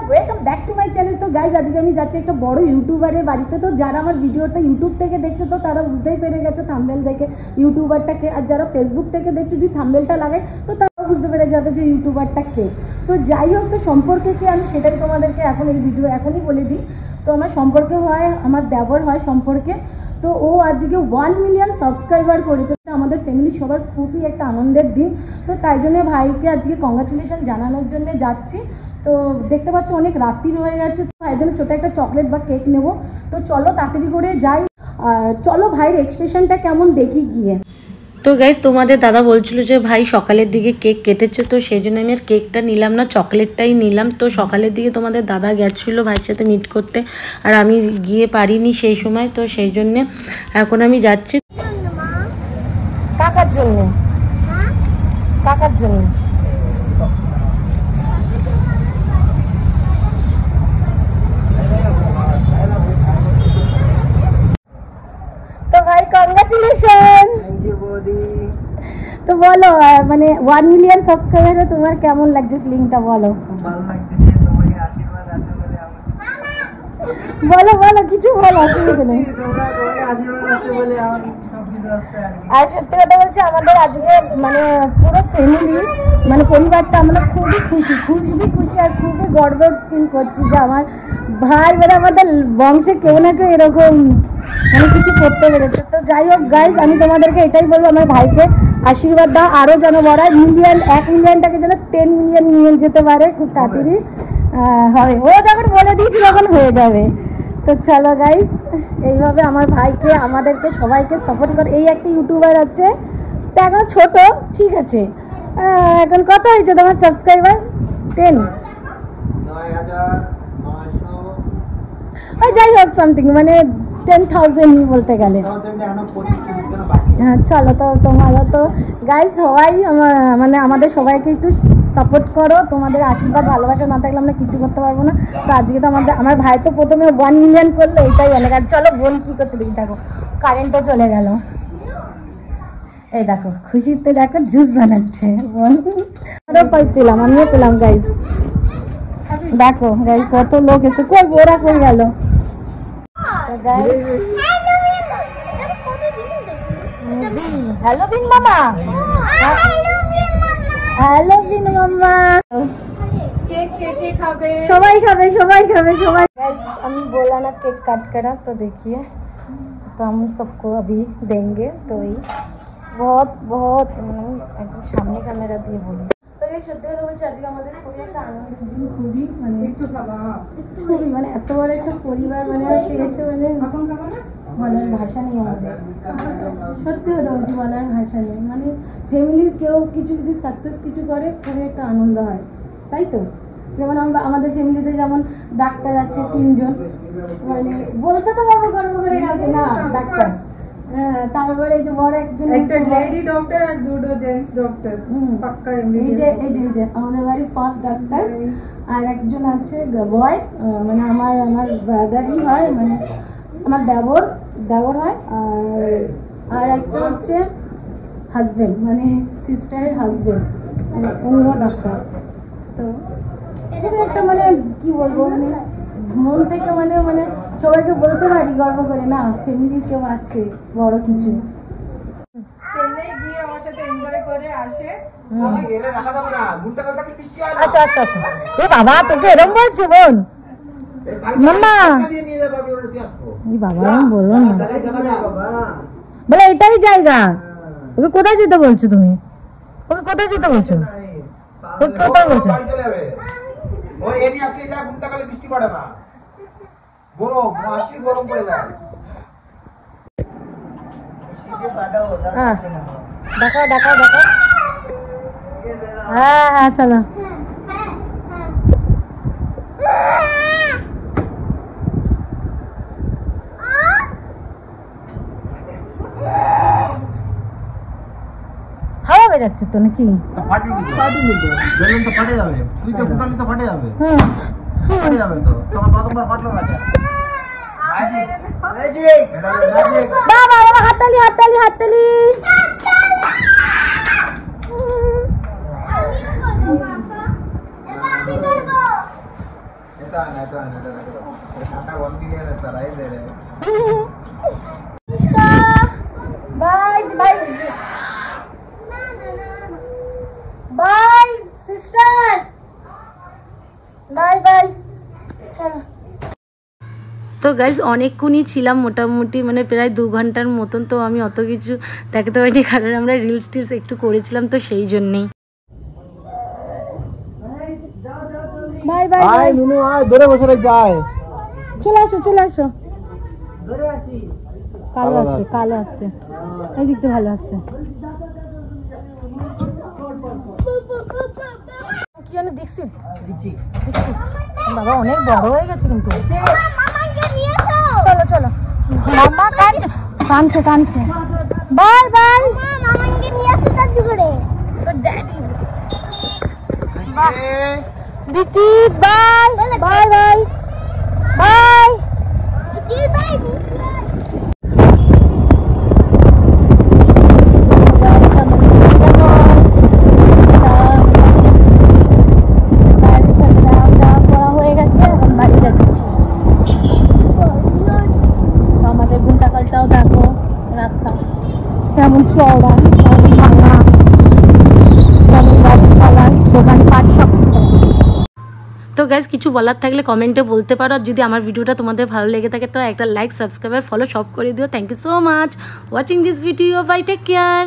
Welcome back to my channel. তো guys আজকে আমি যাচ্ছি একটা বড় ইউটিউবারের বাড়িতে। তো যারা আমার ভিডিওটা ইউটিউব থেকে দেখছো তো তারা বুঝতেই পেরে গেছো থাম্বনেল দেখে ইউটিউবারটাকে, আর যারা ফেসবুক থেকে দেখছো যদি থাম্বনেলটা লাগাই তো তারা বুঝতে পেরে যাবে যে ইউটিউবারটা কে। তো যাই হোক, তো সম্পর্কে কি আমি সেটাই তোমাদেরকে এখন এই ভিডিও এখনই বলে দিই। তো আমার সম্পর্কে হয়, আমার দেবর হয় সম্পর্কে। তো ও আজকে 1 মিলিয়ন সাবস্ক্রাইবার করেছে। আমাদের ফ্যামিলি সবার খুবই একটা আনন্দের দিন। তো তাই জন্য ভাইকে আজকে কংগ্রাচুলেশন জানানোর জন্য যাচ্ছি। তো দেখতে পাচ্ছ অনেক রাত্রি হয়ে গেছে, তো তাই জন্য ছোটো একটা চকলেট বা কেক নেব। তো চলো তাড়াতাড়ি করে যাই, চলো ভাইয়ের এক্সপ্রেশনটা কেমন দেখি গিয়ে। তো গাইজ তোমাদের দাদা বলছিল যে ভাই সকালের দিকে কেক কেটেছে, তো সেই জন্য আমি আর কেকটা নিলাম না, চকলেটটাই নিলাম। তো সকালের দিকে তোমাদের দাদা গেছিলো ভাইয়ের সাথে মিট করতে, আর আমি গিয়ে পারিনি সেই সময়। তো সেই জন্যে এখন আমি যাচ্ছি কাকার জন্য, কাকার জন্য। তো ভাই কংগ্রাচুলেশন। তো বলো মানে 1 মিলিয়ন সাবস্ক্রাইবারে তোমার কেমন লাগছে, ফিলিংটা বলো। বলো বলো কিছু বলো, অসুবিধা নেই। আর সত্যি কথা বলছি, আমাদের আজকে মানে পুরো ফ্যামিলি মানে পরিবারটা আমরা খুবই খুশি, খুবই খুশি আর খুবই গর্ব ফিল করছি যে আমার ভাই মানে আমাদের বংশে কেউ না কেউ এরকম মানে কিছু করতে পেরেছে। তো যাই হোক গাইজ, আমি তোমাদেরকে এটাই বলবো, আমার ভাইকে আশীর্বাদ দাও, আরও যেন বড়ায় 1 মিলিয়নটাকে যেন 10 মিলিয়ন নিয়ে যেতে পারে খুব তাড়াতাড়ি হবে। ও যখন বলে দিয়েছি তখন হয়ে যাবে। তো চলো গাইজ, এইভাবে আমার ভাইকে আমাদেরকে সবাইকে সাপোর্ট করে। এই একটা ইউটিউবার আছে, তো এখন ছোট ঠিক আছে, এখন কত হয়েছে তোমার সাবস্ক্রাইবার? 10 ওই যাই হোক সামথিং মানে 10,000 বলতে গেলে। হ্যাঁ চলো, তো তোমরা তো গাইজ সবাই মানে আমাদের সবাইকে একটু সাপোর্ট করো। তোমাদের আশীর্বাদ ভালোবাসা না থাকলে আমরা কিছু করতে পারবো না। তো আজকে তো আমার ভাই তো প্রথমে 1 মিলিয়ন করলো, এটাই অনেক। আর চলো বোন কী করছে দেখি, দেখো কারেন্টও চলে গেল। এই দেখো খুশিতে দেখো জুস বানাচ্ছে বোন। আরও পেলাম, আমিও পেলাম গাইজ। দেখো গাইজ কত লোক এসে, কই ওরা কই গেল। হ্যালোভিন মামা, হ্যালোভিন মামা, সবাই খাবে সবাই খাবে সবাই। আমি बोला ना केक काट करा, तो देखिए तो हम सबको अभी देंगे। तो ये बहुत बहुत एकदम सामने कैमरा दिए बोली। তো এই সত্যি কথা বলছি, আজকে আমাদের খুবই একটা আনন্দের দিন, খুবই মানে খুবই মানে এত বড় একটা পরিবার মানে পেয়েছে মানে বলার ভাষা নেই আমাদের। সত্যি কথা বলছি, বলার ভাষা নেই। মানে ফ্যামিলির কেউ কিছু যদি সাকসেস কিছু করে খুবই একটা আনন্দ হয়, তাই তো। যেমন আমাদের ফ্যামিলিতে যেমন ডাক্তার আছে 3 জন, মানে বলতে তো পারবো গর্ব করে কাউকে না ডাক্তার। হ্যাঁ, তারপরে এই যে বড় একজন একটা লেডি ডক্টর আর দুটো জেন্টস ডক্টর পাক্কা এই যে আমাদের বাড়ির ফার্স্ট ডাক্তার। আর একজন আছে বয়, মানে আমার ব্রাদারই হয়, মানে আমার দেবর হয়। আর একটা হচ্ছে হাজবেন্ড, মানে সিস্টারের হাজবেন্ড, উনিও ডাক্তার। তো খুবই একটা মানে কি বলবো, মানে মন থেকে মানে মানে সবাইকে বলতে পারি গর্ব করে না ফ্যামিলির কেউ আছে বড় কিছু। চেন্নাই গিয়ে আমার সাথে এনজয় করে আসে। আচ্ছা আচ্ছা আচ্ছা, এ বাবা তোকে এরকম বলছে বোন মাম্মা, বাবা বললো না, বলে এটাই জায়গা। ওকে কোথায় যেতে বলছো তুমি? ওকে কোথায় যেতে বলছো? ওকে কোথায় বলছো? ওই এনি আসলে যা ঘুমটাকালে বৃষ্টি পড়ে না, গরম আসলে গরম পড়ে যায়। হ্যাঁ দেখাও দেখাও দেখাও। হ্যাঁ হ্যাঁ চলো। হাওয়া বেরাচ্ছে তো নাকি? ফাটে যাবে, সুইতে ফুটালে তো ফাটে যাবে। ফাটে যাবে তো, তোমার প্রথমবার ফাটলো না। বাবা বাবা হাততালি হাততালি হাততালি। Bye bye bye sister bye bye चलो। তো গাইজ অনেকক্ষণই ছিলাম, মোটামুটি মানে প্রায় 2 ঘন্টার মতন। তো আমি অত কিছু দেখাতে পারিনি কারণ আমরা রিলস টিলস একটু করেছিলাম, তো সেই জন্যেই। বাই বাই আয় নুনু আয়, দূরে বসে যায়। চলে আসো চলে আসো। কালো আসছে কালো আসছে, এই দিকতে ভালো আসছে। কি জানো দীক্ষিত, দীক্ষিত বাবা অনেক বড় হয়ে গেছে কিন্তু। চলো চলো, মামা কাঁদছে কাঁদছে। বাই বাই মামাকে নিয়ে আসো তার জুড়ে তো daddy. Dikshit bye bye bye bye Dikshit bye. কেমন চওড়া, কেমন ভাঙা, কেমন গাছপালা, দোকানপাট সব। তো গাইজ কিছু বলার থাকলে কমেন্টে বলতে পারো। আর যদি আমার ভিডিওটা তোমাদের ভালো লেগে থাকে তো একটা লাইক, সাবস্ক্রাইব আর ফলো সব করে দিও। Thank you so much watching this video. Bye, take care.